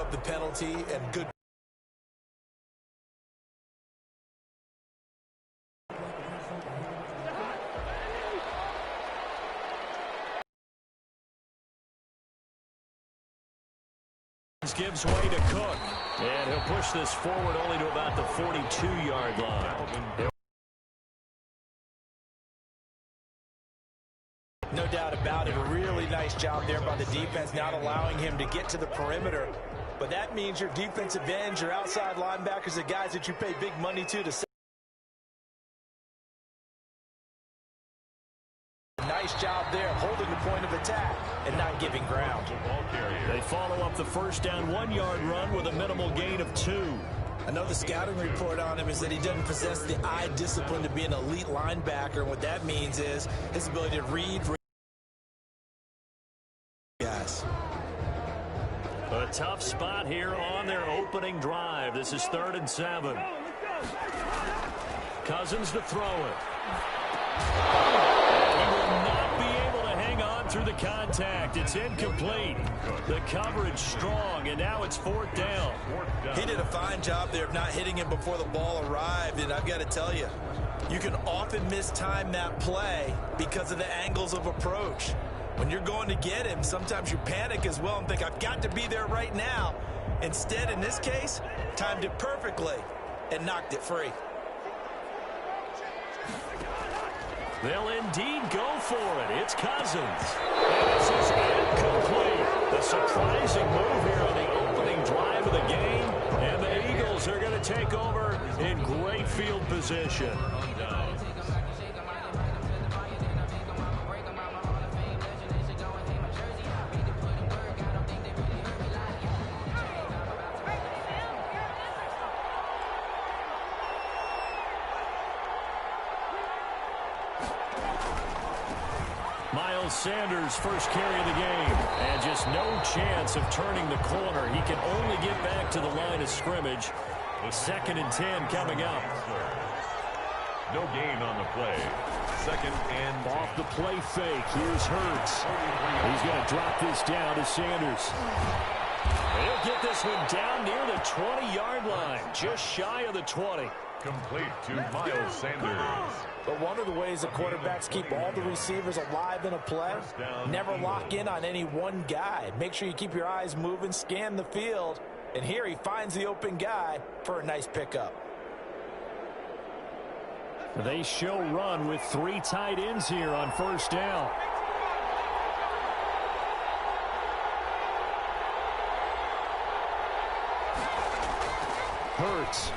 up the penalty and good. Gives way to Cook, and he'll push this forward only to about the 42-yard line. No doubt about it. A really nice job there by the defense, not allowing him to get to the perimeter. But that means your defensive ends, your outside linebackers, the guys that you pay big money to nice job there, holding the point of attack and not giving ground. They follow up the first down 1-yard run with a minimal gain of 2. I know the scouting report on him is that he doesn't possess the eye discipline to be an elite linebacker. And what that means is his ability to read guys. A tough spot here on their opening drive. This is 3rd and 7. Cousins to throw it. Not be able to hang on through the contact. It's incomplete. The coverage strong, and now it's 4th down. He did a fine job there of not hitting him before the ball arrived, and I've got to tell you, you can often mistime that play because of the angles of approach. When you're going to get him, sometimes you panic as well and think, I've got to be there right now. Instead, in this case, timed it perfectly and knocked it free. They'll indeed go for it. It's Cousins. And this is incomplete. The surprising move here on the opening drive of the game. And the Eagles are going to take over in great field position. Sanders' first carry of the game, and just no chance of turning the corner. He can only get back to the line of scrimmage. 2nd and 10 coming up. No gain on the play. 2nd and off the play fake. Here's Hurts. He's going to drop this down to Sanders. He'll get this one down near the 20-yard line, just shy of the 20. Complete to Miles Sanders. But one of the ways the quarterbacks keep all the receivers alive in a play, never lock in on any one guy. Make sure you keep your eyes moving, scan the field, and here he finds the open guy for a nice pickup. They show run with 3 tight ends here on 1st down. Hurts.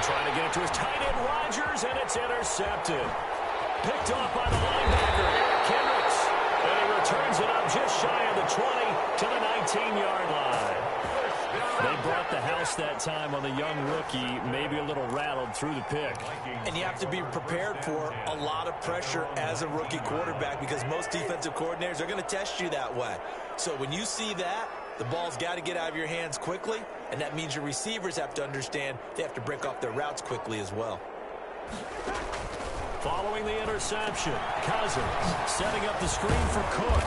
Trying to get it to his tight end, Rodgers, and it's intercepted. Picked off by the linebacker, Eric Kendricks. And he returns it up just shy of the 20 to the 19-yard line. They brought the house that time on the young rookie, maybe a little rattled through the pick. And you have to be prepared for a lot of pressure as a rookie quarterback because most defensive coordinators are going to test you that way. So when you see that, the ball's got to get out of your hands quickly, and that means your receivers have to understand they have to break off their routes quickly as well. Following the interception, Cousins setting up the screen for Cook.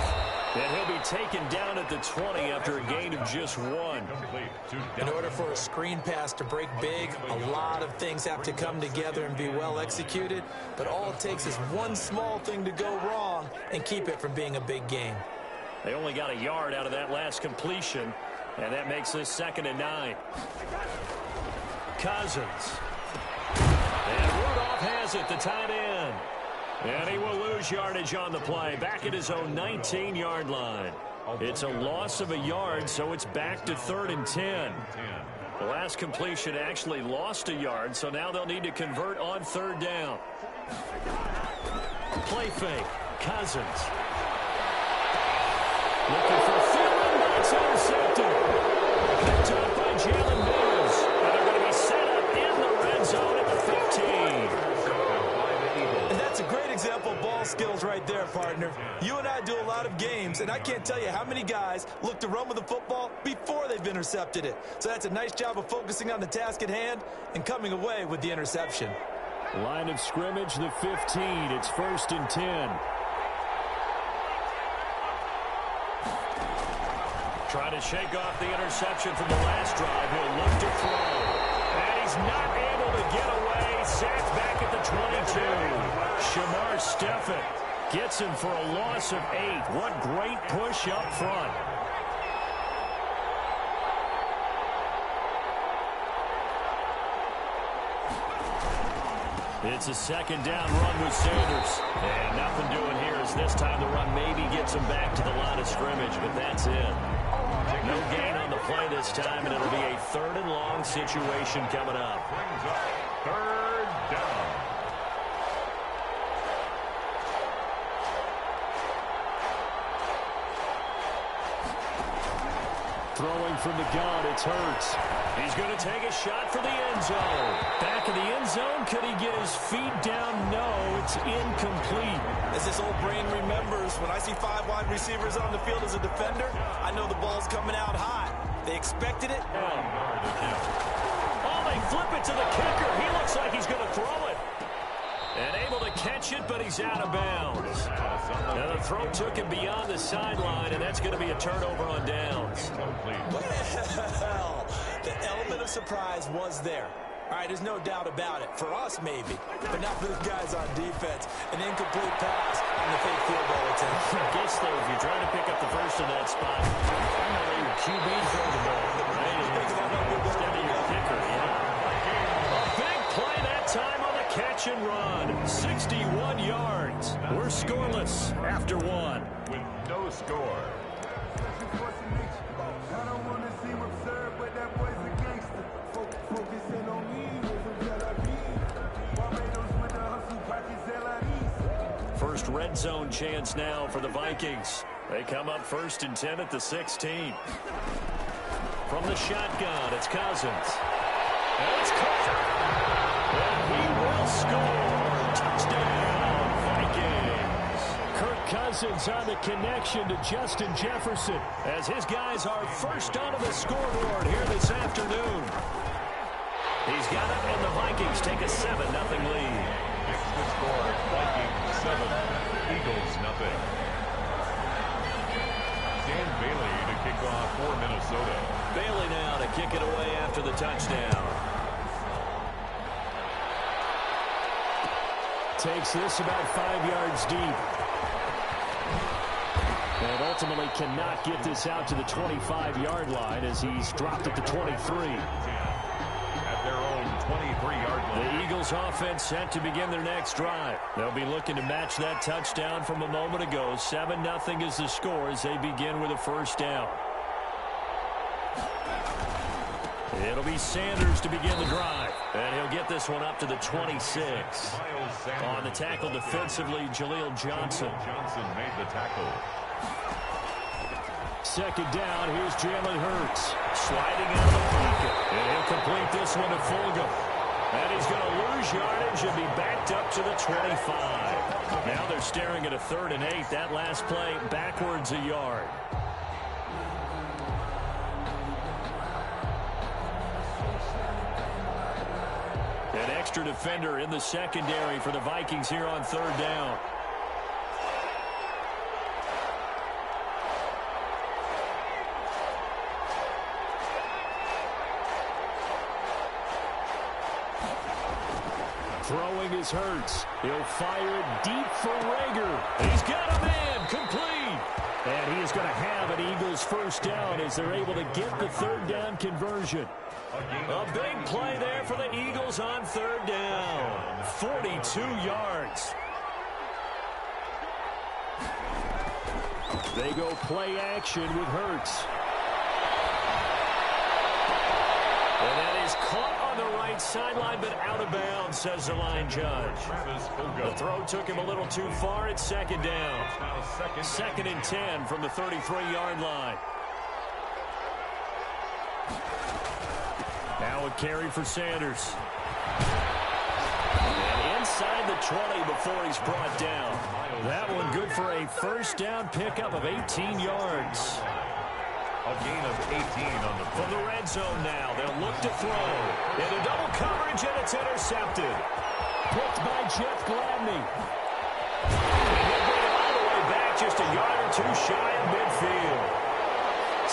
And he'll be taken down at the 20 after a gain of just 1. In order for a screen pass to break big, a lot of things have to come together and be well executed, but all it takes is one small thing to go wrong and keep it from being a big gain. They only got a yard out of that last completion, and that makes this 2nd and 9. Cousins. And Rudolph has it, the tight end. And he will lose yardage on the play, back at his own 19-yard line. It's a loss of a yard, so it's back to 3rd and 10. The last completion actually lost a yard, so now they'll need to convert on 3rd down. Play fake. Cousins. Looking for Thielen, but it's intercepted. Picked up by Jalen Mills. And they're going to be set up in the red zone at the 15. And that's a great example of ball skills right there, partner. You and I do a lot of games, and I can't tell you how many guys look to run with the football before they've intercepted it. So that's a nice job of focusing on the task at hand and coming away with the interception. Line of scrimmage, the 15. It's 1st and 10. Trying to shake off the interception from the last drive. He'll look to throw. And he's not able to get away. Sacked back at the 22. Shamar Stephen gets him for a loss of 8. What great push up front. It's a second down run with Sanders. And nothing doing here as this time the run maybe gets him back to the line of scrimmage, but that's it. No gain on the play this time, and it'll be a 3rd and long situation coming up. Brings up 3rd down. Throwing from the gun, it's Hurts. He's going to take a shot for the end zone. Back in the end zone, could he get his feet down? No, it's incomplete. As this old brain remembers, when I see 5 wide receivers on the field as a defender, I know the ball's coming out high. They expected it. Oh, they flip it to the kicker. He looks like he's going to throw it. And able to catch it, but he's out of bounds. Now the throw took him beyond the sideline, and that's going to be a turnover on downs. Well, the element of surprise was there. All right, there's no doubt about it. For us, maybe, but not for the guys on defense. An incomplete pass on the fake field goal attempt. I guess, though, if you're trying to pick up the first in that spot, I'm going to let your QB throw the ball, right? Instead of your kicker, A big play that time on the catch and run. 61 yards. We're scoreless after 1. With no score. First red zone chance now for the Vikings. They come up 1st and 10 at the 16. From the shotgun, it's Cousins. And it's caught. And he will score. Touchdown, Vikings. Kirk Cousins on the connection to Justin Jefferson as his guys are first onto the scoreboard here this afternoon. He's got it, and the Vikings take a 7-0 lead. Fix the score. Vikings 7, Eagles nothing. Dan Bailey to kick off for Minnesota. Bailey now to kick it away after the touchdown. Takes this about 5 yards deep. And ultimately cannot get this out to the 25-yard line as he's dropped at the 23. At their own 23-yard line. The Eagles offense set to begin their next drive. They'll be looking to match that touchdown from a moment ago. 7-0 is the score as they begin with a first down. It'll be Sanders to begin the drive. And he'll get this one up to the 26. On the tackle defensively, Jaleel Johnson. Johnson made the tackle. Second down, here's Jalen Hurts. Sliding out of the pocket. And he'll complete this one to Fulgham. And he's going to lose yardage and be backed up to the 25. Now they're staring at a 3rd and 8. That last play backwards a yard. An extra defender in the secondary for the Vikings here on 3rd down. Throwing is Hurts. He'll fire it deep for Rager. He's got a man complete. And he is going to have an Eagles first down as they're able to get the 3rd down conversion. A big play there for the Eagles on 3rd down. 42 yards. They go play action with Hurts. And that is caught on the right sideline, but out of bounds, says the line judge. The throw took him a little too far. It's 2nd down. 2nd and 10 from the 33-yard line. Now a carry for Sanders. And inside the 20 before he's brought down. That one good for a first down pickup of 18 yards. A gain of 18 on the play. From the red zone now, they'll look to throw. Into double coverage, and it's intercepted. Picked by Jeff Gladney. And he'll bring it all the way back just a yard or two shy of midfield.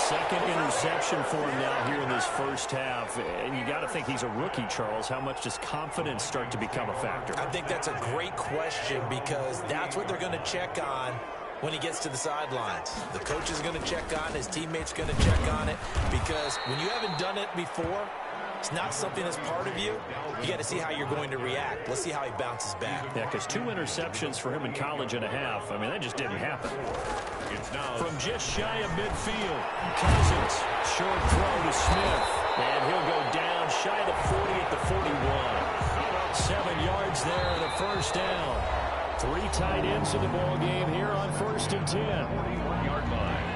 Second interception for him now here in this first half. And you got to think he's a rookie, Charles. How much does confidence start to become a factor? I think that's a great question because that's what they're going to check on when he gets to the sidelines. The coach is going to check on it. His teammates going to check on it because when you haven't done it before, it's not something that's part of you. You got to see how you're going to react. Let's see how he bounces back. Yeah, because 2 interceptions for him in college and a half. I mean, that just didn't happen. It's now from just shy of midfield. Cousins, short throw to Smith. And he'll go down shy of the 40 at the 41. 7 yards there and a first down. 3 tight ends in the ball game here on 1st and 10. 41-yard line.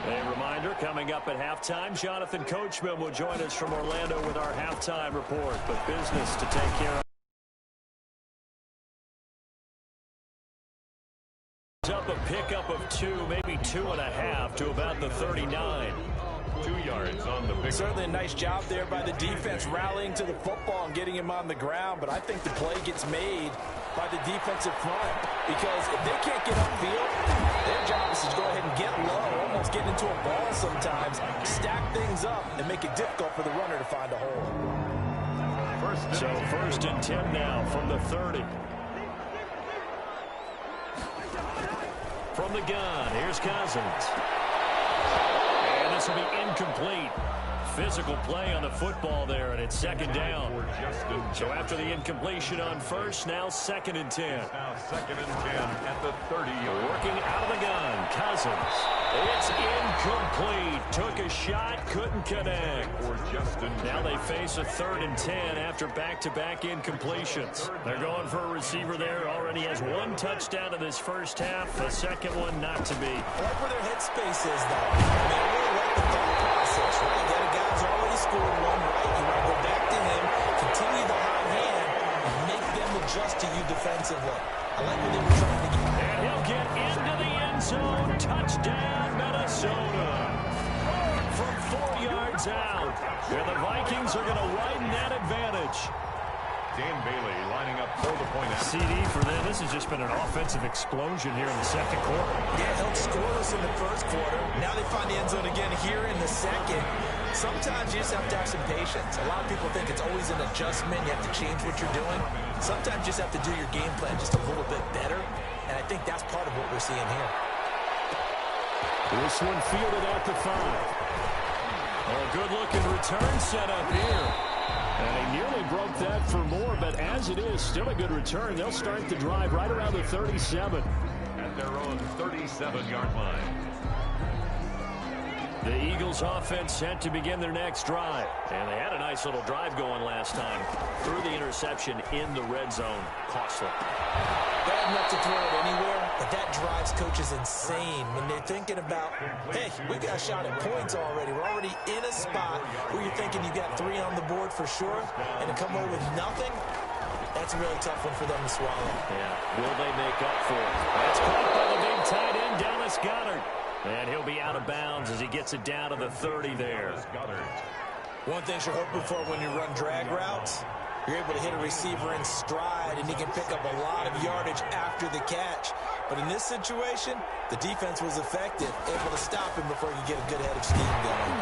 A reminder, coming up at halftime, Jonathan Coachman will join us from Orlando with our halftime report. But business to take care of. Up a pickup of 2, maybe 2.5 to about the 39. 2 yards on the pickup. Certainly a nice job there by the defense rallying to the football and getting him on the ground. But I think the play gets made by the defensive front because if they can't get upfield, their job is to go ahead and get low, almost get into a ball sometimes, stack things up, and make it difficult for the runner to find a hole. So 1st and 10 now from the 30. From the gun, here's Cousins. And this will be incomplete. Physical play on the football there, and it's 2nd down. So after the incompletion on 1st, now 2nd and 10. Now 2nd and 10 at the 30. Working out of the gun, Cousins. It's incomplete. Took a shot, couldn't connect. Now they face a 3rd and 10 after back-to-back incompletions. They're going for a receiver there. Already has 1 touchdown in this first half. The second one not to be. I like where their headspace is, though. I mean, I really like the thought process, right? You got a guy who's already scored 1, right? You want to go back to him, continue the hot hand, and make them adjust to you defensively. I like what they were trying to get. And he'll get into the end zone. Touchdown, Minnesota. From 4 yards out. And the Vikings are going to widen that advantage. Dan Bailey lining up for the point. CD for them. This has just been an offensive explosion here in the second quarter. Yeah, held scoreless in the first quarter. Now they find the end zone again here in the second. Sometimes you just have to have some patience. A lot of people think it's always an adjustment. You have to change what you're doing. Sometimes you just have to do your game plan just a little bit better. And I think that's part of what we're seeing here. This one fielded at the 5. A good-looking return set up here. And he nearly broke that for more, but as it is, still a good return. They'll start the drive right around the 37. At their own 37-yard line. The Eagles offense set to begin their next drive. And they had a nice little drive going last time. Threw the interception in the red zone. Costly. Bad enough to throw it anywhere, but that drives coaches insane when they're thinking about, hey, we got a shot at points already. We're already in a spot where you're thinking you got 3 on the board for sure, and to come away with nothing, that's a really tough one for them to swallow. Yeah, will they make up for it? That's caught by the big tight end, Dallas Goedert. And he'll be out of bounds as he gets it down to the 30 there. One thing you're hoping for when you run drag routes, you're able to hit a receiver in stride, and he can pick up a lot of yardage after the catch. But in this situation, the defense was effective, able to stop him before he could get a good head of steam going.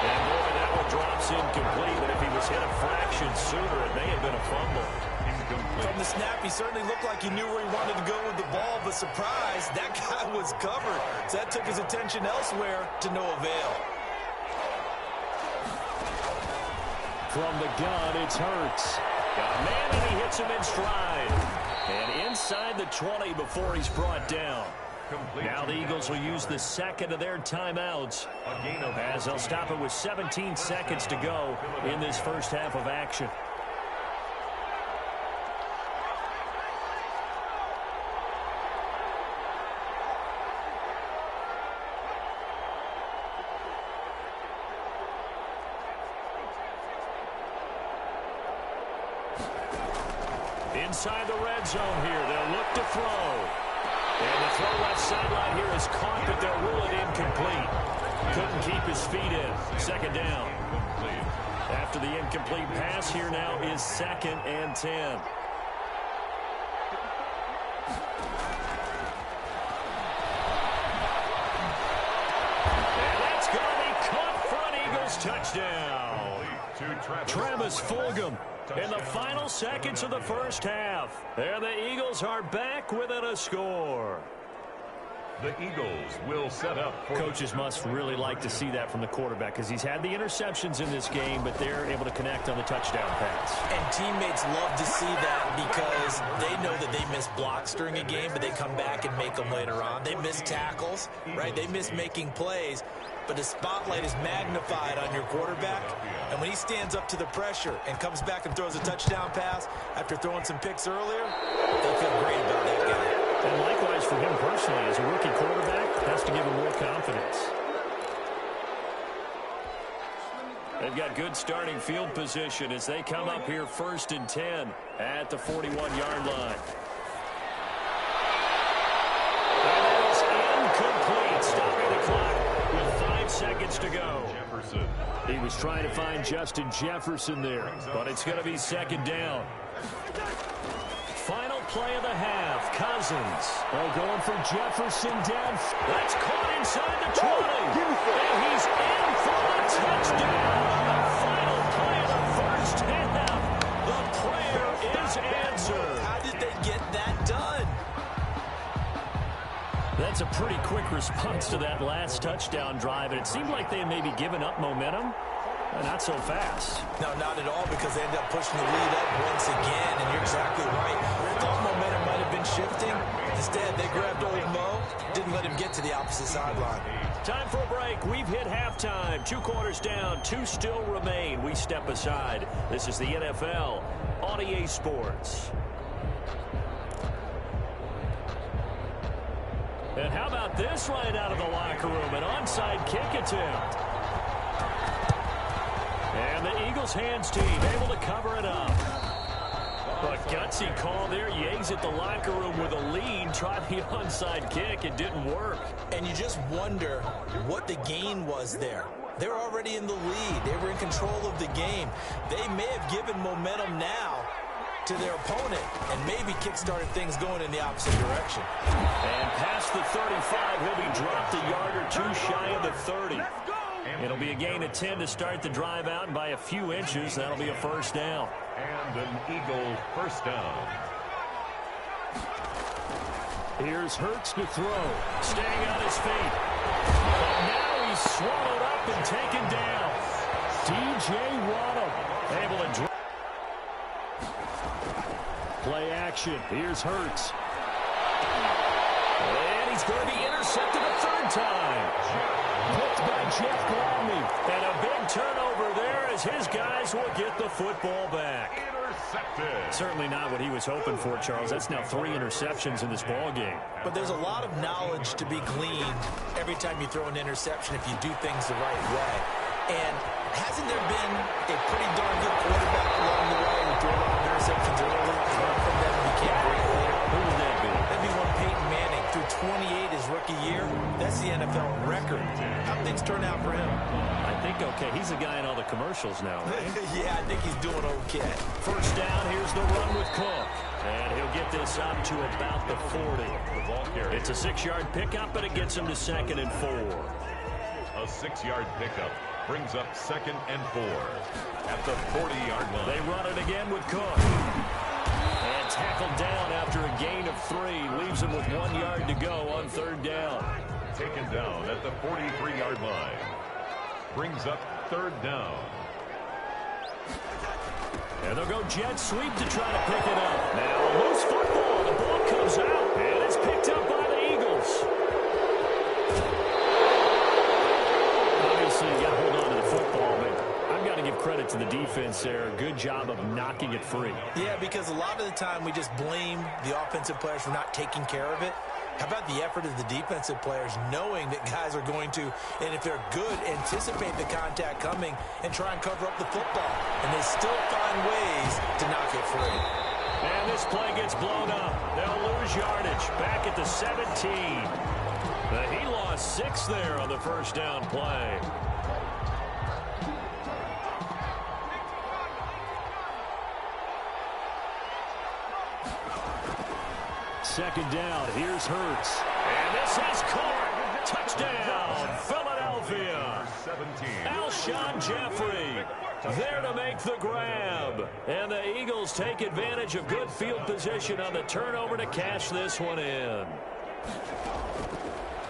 And boy, that one drops incomplete, but if he was hit a fraction sooner, it may have been a fumble. From the snap, he certainly looked like he knew where he wanted to go with the ball, but surprise, that guy was covered. So that took his attention elsewhere to no avail. From the gun, it's Hurts. Got a man, and he hits him in stride. And inside the 20 before he's brought down. Now the Eagles will use the second of their timeouts as they'll stop it with 17 seconds to go in this first half of action. Inside the red zone here, they'll look to throw. And the throw left sideline here is caught, but they'll rule it incomplete. Couldn't keep his feet in. 2nd down. After the incomplete pass, here now is 2nd and 10. And that's going touchdown. Travis Fulgham in the final seconds of the first half. And the Eagles are back within a score. The Eagles will set up. Coaches must really like to see that from the quarterback because he's had the interceptions in this game, but they're able to connect on the touchdown pass. And teammates love to see that because they know that they miss blocks during a game, but they come back and make them later on. They miss tackles, right? They miss making plays, but the spotlight is magnified on your quarterback. And when he stands up to the pressure and comes back and throws a touchdown pass after throwing some picks earlier, they feel great about that guy. And likewise for him personally, as a rookie quarterback, has to give him more confidence. They've got good starting field position as they come up here 1st and 10 at the 41-yard line. And that is incomplete, stopping the clock with 5 seconds to go. Jefferson. He was trying to find Justin Jefferson there, but it's going to be 2nd down. Final play of the half. Cousins. Oh, going for Jefferson down. That's caught inside the 20. And he's in for the touchdown on the final play of the first half. The prayer is answered. How did they get that done? That's a pretty quick response to that last touchdown drive, and it seemed like they had maybe given up momentum. Not so fast. No, not at all, because they ended up pushing the lead up once again, and you're exactly right. Thought momentum might have been shifting. Instead, they grabbed old Mo, didn't let him get to the opposite sideline. Time for a break. We've hit halftime. 2 quarters down, 2 still remain. We step aside. This is the NFL on EA Sports. And how about this right out of the locker room? An onside kick attempt. And the Eagles hands team able to cover it up. A gutsy call there. Yates at the locker room with a lead. Tried the onside kick. It didn't work. And you just wonder what the gain was there. They're already in the lead. They were in control of the game. They may have given momentum now to their opponent and maybe kick-started things going in the opposite direction. And past the 35, he'll be dropped a yard or 2 shy of the 30. It'll be a gain of 10 to start the drive out, and by a few inches, that'll be a 1st down. And an Eagle 1st down. Here's Hurts to throw, staying on his feet. But now he's swallowed up and taken down. DJ Waddle able to drop. Play action. Here's Hurts. And he's going to be intercepted a 3rd time. Picked by Jeff Gladney. And a big turnover there as his guys will get the football back. Intercepted. Certainly not what he was hoping for, Charles. That's now 3 interceptions in this ball game. But there's a lot of knowledge to be gleaned every time you throw an interception if you do things the right way. And hasn't there been a pretty darn good quarterback along the way who threw a lot of interceptions early, learned from them, and became great later? Who would that be? That'd be one Peyton Manning. Threw 28 his rookie year. That's the NFL record. How things turn out for him? I think okay. He's the guy in all the commercials now, right? Yeah, I think he's doing okay. 1st down, here's the run with Cook. And he'll get this up to about the 40. The ball carrier. It's a 6-yard pickup, but it gets him to 2nd and 4. A 6-yard pickup brings up 2nd and 4 at the 40-yard line. They run it again with Cook. And tackled down after a gain of 3. Leaves him with 1 yard to go on 3rd down. Taken down at the 43-yard line. Brings up 3rd down. And they'll go jet sweep to try to pick it up. Now loose football. The ball comes out. And it's picked up by the Eagles. Obviously, you got to hold on to the football, but I've got to give credit to the defense there. Good job of knocking it free. Yeah, because a lot of the time we just blame the offensive players for not taking care of it. How about the effort of the defensive players knowing that guys are going to, and if they're good, anticipate the contact coming and try and cover up the football. And they still find ways to knock it free. And this play gets blown up. They'll lose yardage back at the 17. He lost 6 there on the 1st down play. Second down, here's Hurts. And this is caught. Touchdown, Philadelphia. 17. Alshon Jeffrey there to make the grab. And the Eagles take advantage of good field position on the turnover to cash this one in.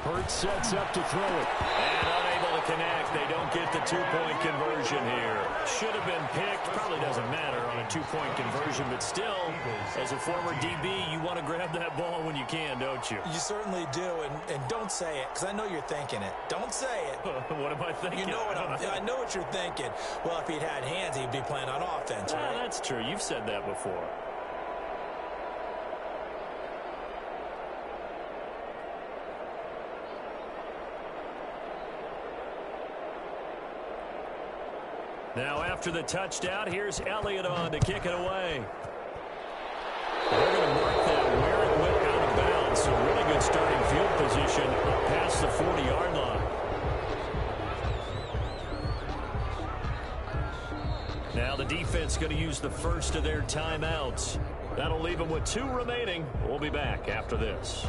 Hurts sets up to throw it. And unable to connect. They don't get the two-point conversion here. Should have been picked. Probably doesn't matter on a two-point conversion, but still, as a former DB, you want to grab that ball when you can, don't you? You certainly do, and don't say it, because I know you're thinking it. Don't say it. What am I thinking? You know what I know what you're thinking. Well, if he'd had hands, he'd be playing on offense, right? That's true. You've said that before. Now after the touchdown, here's Elliott on to kick it away. They're going to mark that where it went out of bounds. So really good starting field position up past the 40-yard line. Now the defense going to use the first of their timeouts. That'll leave them with 2 remaining. We'll be back after this.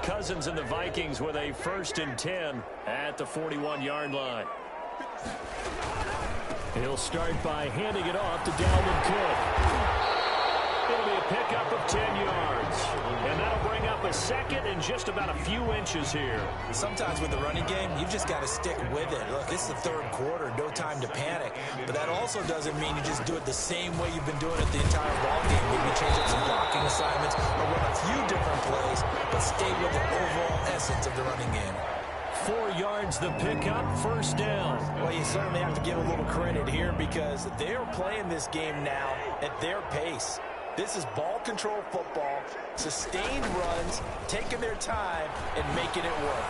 Cousins and the Vikings with a 1st and 10 at the 41-yard line. He'll start by handing it off to Dalvin Cook. It'll be a pickup of 10 yards. And that'll bring up a second and just about a few inches here. Sometimes with the running game, you just got to stick with it. Look, this is the 3rd quarter, no time to panic. But that also doesn't mean you just do it the same way you've been doing it the entire ball game. Maybe change up some blocking assignments or run a few different plays, but stay with the overall essence of the running game. 4 yards the pickup, 1st down. Well, you certainly have to give a little credit here because they're playing this game now at their pace. This is ball control football, sustained runs, taking their time, and making it work.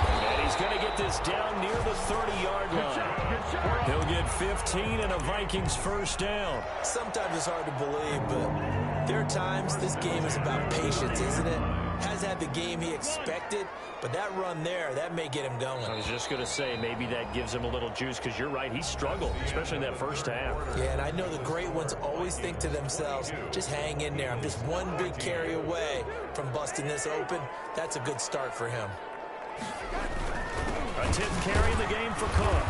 And he's going to get this down near the 30-yard line. He'll get 15 and a Vikings 1st down. Sometimes it's hard to believe, but there are times this game is about patience, isn't it? Has had the game he expected, but that run there, that may get him going. I was just going to say, maybe that gives him a little juice, because you're right, he struggled, especially in that 1st half. Yeah, and I know the great ones always think to themselves, just hang in there. I'm just one big carry away from busting this open. That's a good start for him. A 10th carry in the game for Cook.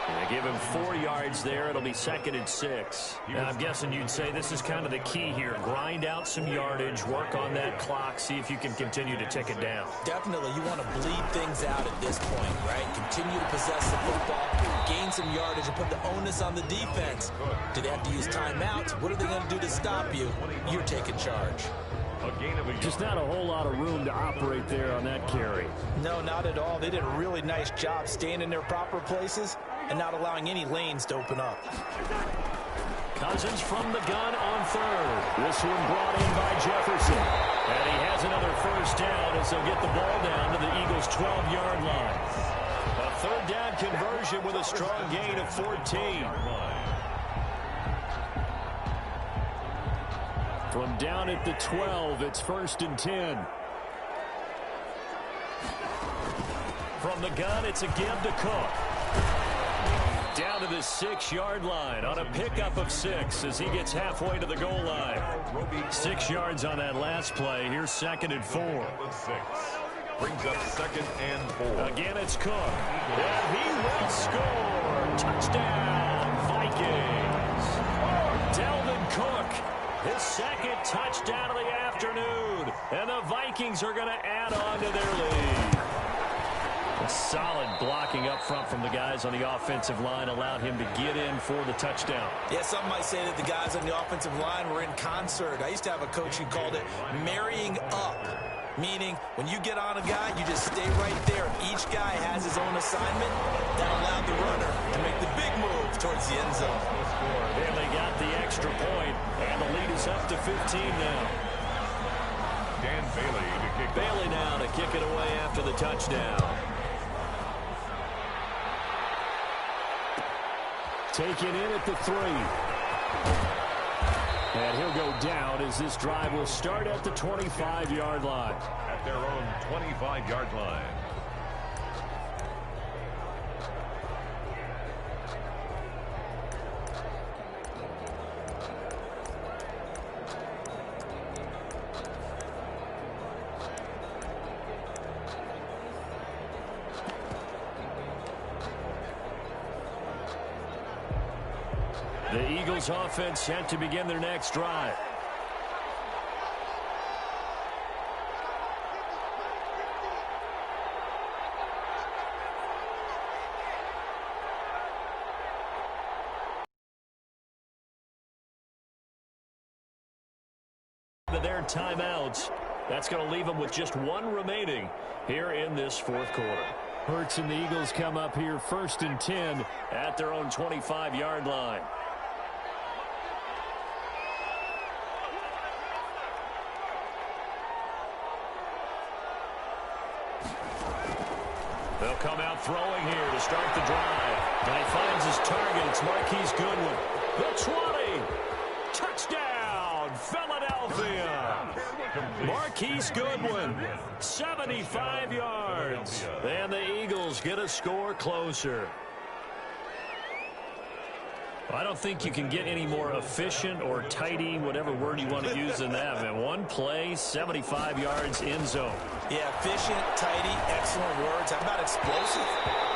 They give him 4 yards there. It'll be 2nd and 6. Now, I'm guessing you'd say this is kind of the key here. Grind out some yardage, work on that clock, see if you can continue to tick it down. Definitely. You want to bleed things out at this point, right? Continue to possess the football, gain some yardage, and put the onus on the defense. Do they have to use timeouts? What are they going to do to stop you? You're taking charge. Just not a whole lot of room to operate there on that carry. No, not at all. They did a really nice job staying in their proper places and not allowing any lanes to open up. Cousins from the gun on 3rd. This one brought in by Jefferson. And he has another 1st down as they'll get the ball down to the Eagles' 12-yard line. A 3rd down conversion with a strong gain of 14. From down at the 12, it's 1st and 10. From the gun, it's a give to Cook. Down to the 6-yard line on a pickup of 6 as he gets halfway to the goal line. 6 yards on that last play. Here's 2nd and 4. Brings up 2nd and 4. Again, it's Cook. And he will score. Touchdown, Vikings. Dalvin Cook. His 2nd touchdown of the afternoon. And the Vikings are going to add on to their lead. A solid blocking up front from the guys on the offensive line allowed him to get in for the touchdown. Yeah, some might say that the guys on the offensive line were in concert. I used to have a coach who called it marrying up, meaning when you get on a guy, you just stay right there. Each guy has his own assignment. That allowed the runner to make the big move towards the end zone. And they got the extra point, and the lead is up to 15 now. Dan Bailey to kick. Bailey now to kick it away after the touchdown. Taken in at the 3. And he'll go down as this drive will start at the 25-yard line. at their own 25-yard line. The Eagles offense set to begin their next drive. Their timeouts. That's going to leave them with just one remaining here in this fourth quarter. Hurts and the Eagles come up here 1st and 10 at their own 25-yard line. They'll come out throwing here to start the drive. And he finds his target. It's Marquise Goodwin. The 20. Touchdown, Philadelphia. Marquise Goodwin, 75 yards. And the Eagles get a score closer. I don't think you can get any more efficient or tidy, whatever word you want to use in that. Man, one play, 75 yards in zone. Yeah, efficient, tidy, excellent words. How about explosive?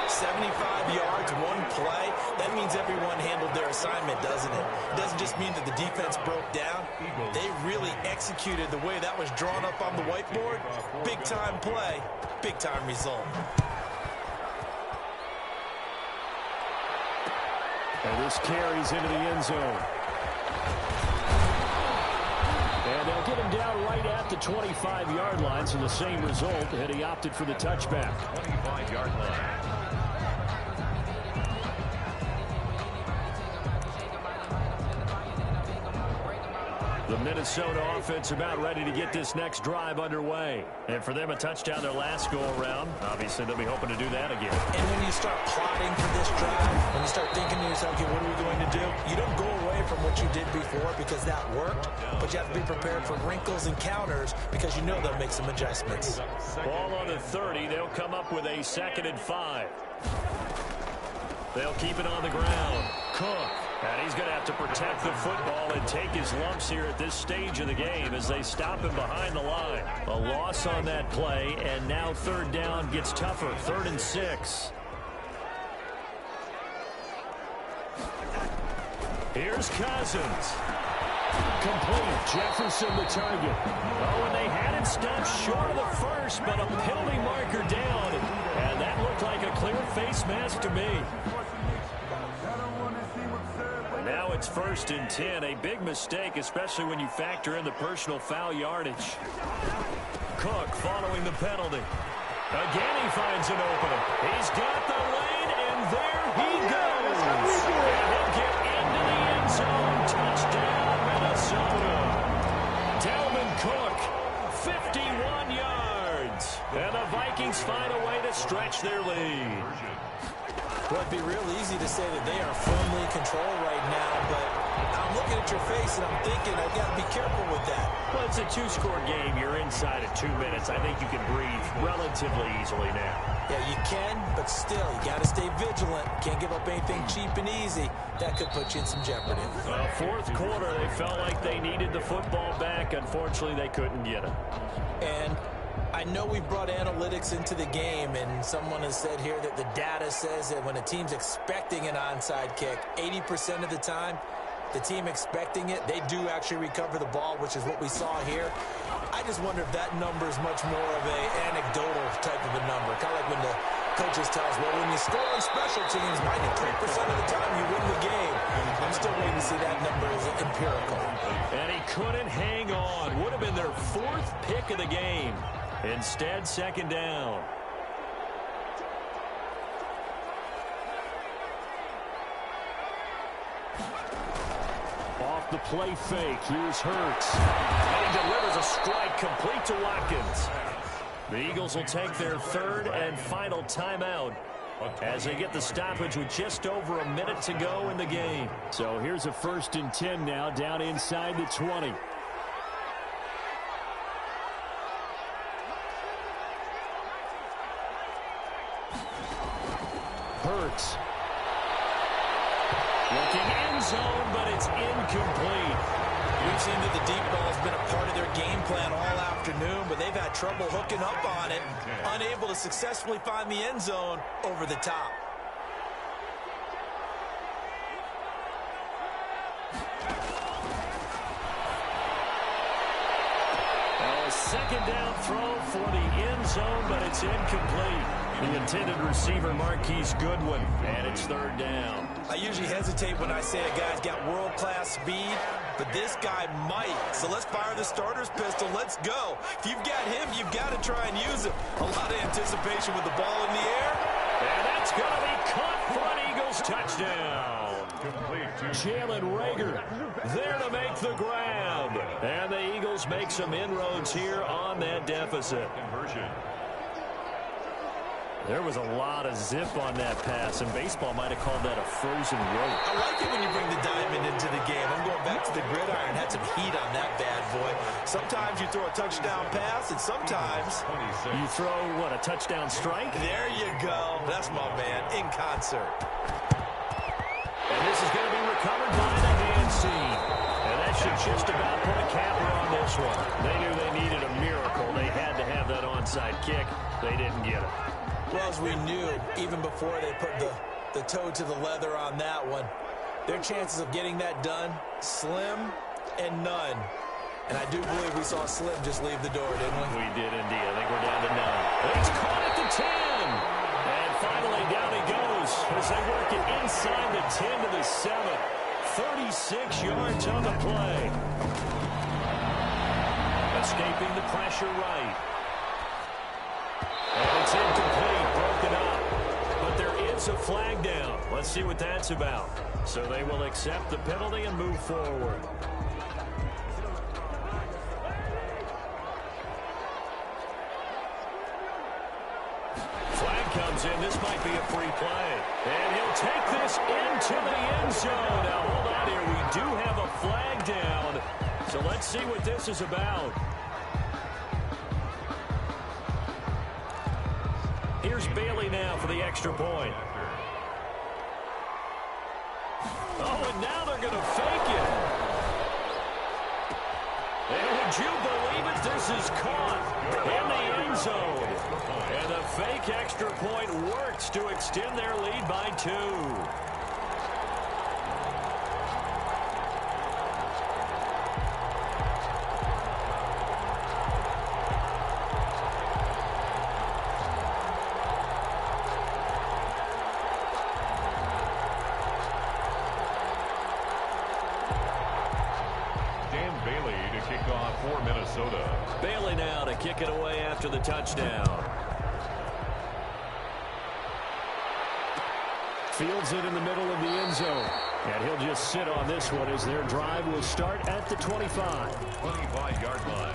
75 yards, one play. That means everyone handled their assignment, doesn't it? It doesn't just mean that the defense broke down. They really executed the way that was drawn up on the whiteboard. Big-time play, big-time result. And this carries into the end zone. And they'll get him down right at the 25-yard line, so the same result, and he opted for the touchback. 25-yard line. The Minnesota offense about ready to get this next drive underway. And for them, a touchdown their last go-around. Obviously, they'll be hoping to do that again. And when you start plotting for this drive, when you start thinking to yourself, okay, what are we going to do? You don't go away from what you did before because that worked, but you have to be prepared for wrinkles and counters because you know they'll make some adjustments. Ball on the 30. They'll come up with a 2nd and 5. They'll keep it on the ground. Cook. And he's going to have to protect the football and take his lumps here at this stage of the game as they stop him behind the line. A loss on that play, and now 3rd down gets tougher. 3rd and 6. Here's Cousins. Complete. Jefferson the target. Oh, and they had it stopped short of the first, but a penalty marker down. And that looked like a clear face mask to me. Now it's 1st and 10. A big mistake, especially when you factor in the personal foul yardage. Cook following the penalty. Again, he finds an opening. He's got the lane, and there he goes. And he'll get into the end zone. Touchdown, Minnesota. Dalvin Cook, 51 yards. And the Vikings find a way to stretch their lead. Well, it'd be real easy to say that they are firmly in control right now, but I'm looking at your face and I'm thinking I've got to be careful with that. Well, it's a 2-score game. You're inside at 2 minutes. I think you can breathe relatively easily now. Yeah, you can, but still, you got to stay vigilant. Can't give up anything cheap and easy. That could put you in some jeopardy. Well, 4th quarter, they felt like they needed the football back. Unfortunately, they couldn't get it. And I know we've brought analytics into the game, and someone has said here that the data says that when a team's expecting an onside kick, 80% of the time, the team expecting it, they do actually recover the ball, which is what we saw here. I just wonder if that number is much more of an anecdotal type of a number. Kind of like when the coaches tell us, well, when you score on special teams, 93% of the time you win the game. I'm still waiting to see that number as empirical. And he couldn't hang on. Would have been their 4th pick of the game. Instead, 2nd down. Off the play fake, here's Hurts. And he delivers a strike complete to Watkins. The Eagles will take their 3rd and final timeout as they get the stoppage with just over a minute to go in the game. So here's a 1st and 10 now, down inside the 20. 6. Looking end zone, but it's incomplete. We've seen that the deep ball has been a part of their game plan all afternoon, but they've had trouble hooking up on it, unable to successfully find the end zone over the top. A second down throw for the end zone, but it's incomplete. The intended receiver, Marquise Goodwin, and it's 3rd down. I usually hesitate when I say a guy's got world-class speed, but this guy might. So let's fire the starter's pistol. Let's go. If you've got him, you've got to try and use him. A lot of anticipation with the ball in the air. And that's going to be caught for an Eagles touchdown. Jalen Reagor there to make the grab. And the Eagles make some inroads here on that deficit. There was a lot of zip on that pass, and baseball might have called that a frozen rope. I like it when you bring the diamond into the game. I'm going back to the gridiron. Had some heat on that bad boy. Sometimes you throw a touchdown pass, and sometimes you throw, what, a touchdown strike? There you go. That's my man, in concert. And this is going to be recovered by the hands team. And that should just about put a capper on this one. They knew they needed a miracle. They had to have that onside kick. They didn't get it. Well, as we knew, even before they put the toe to the leather on that one, their chances of getting that done, slim and none. And I do believe we saw Slim just leave the door, didn't we? We did indeed. I think we're down to 9. He's caught at the 10. And finally down he goes as they work it inside the 10 to the 7. 36 yards on the play. Escaping the pressure right. And it's incomplete, broken up. But there is a flag down. Let's see what that's about. So they will accept the penalty and move forward. Flag comes in. This might be a free play. And he'll take this into the end zone. Now, hold on here. We do have a flag down. So let's see what this is about. Here's Bailey now for the extra point. Oh, and now they're going to fake it. And would you believe it? This is caught in the end zone. And the fake extra point works to extend their lead by 2. For Minnesota. Bailey now to kick it away after the touchdown. Fields it in the middle of the end zone. And he'll just sit on this one as their drive will start at the 25. 25-yard line.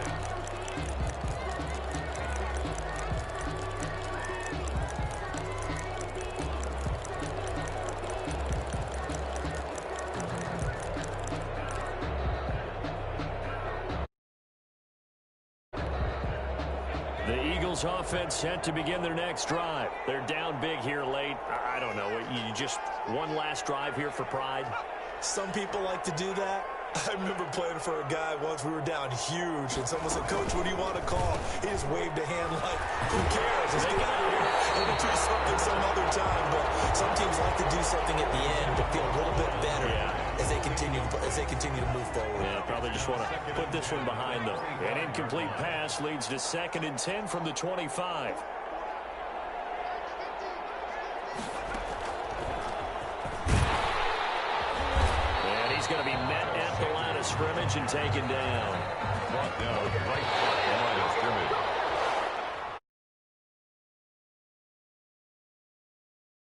Offense set to begin their next drive. They're down big here late. I don't know. You just one last drive here for pride. Some people like to do that. I remember playing for a guy once. We were down huge, and someone said, "Coach, what do you want to call?" He just waved a hand like, "Who cares? Let's get out of here. We'll do something some other time." But some teams like to do something at the end to feel a little bit better as they continue to move forward. Yeah, probably just want to put this one behind them. An incomplete pass leads to 2nd and 10 from the 25. He's going to be met at the line of scrimmage and taken down. Brought down right at the line of scrimmage.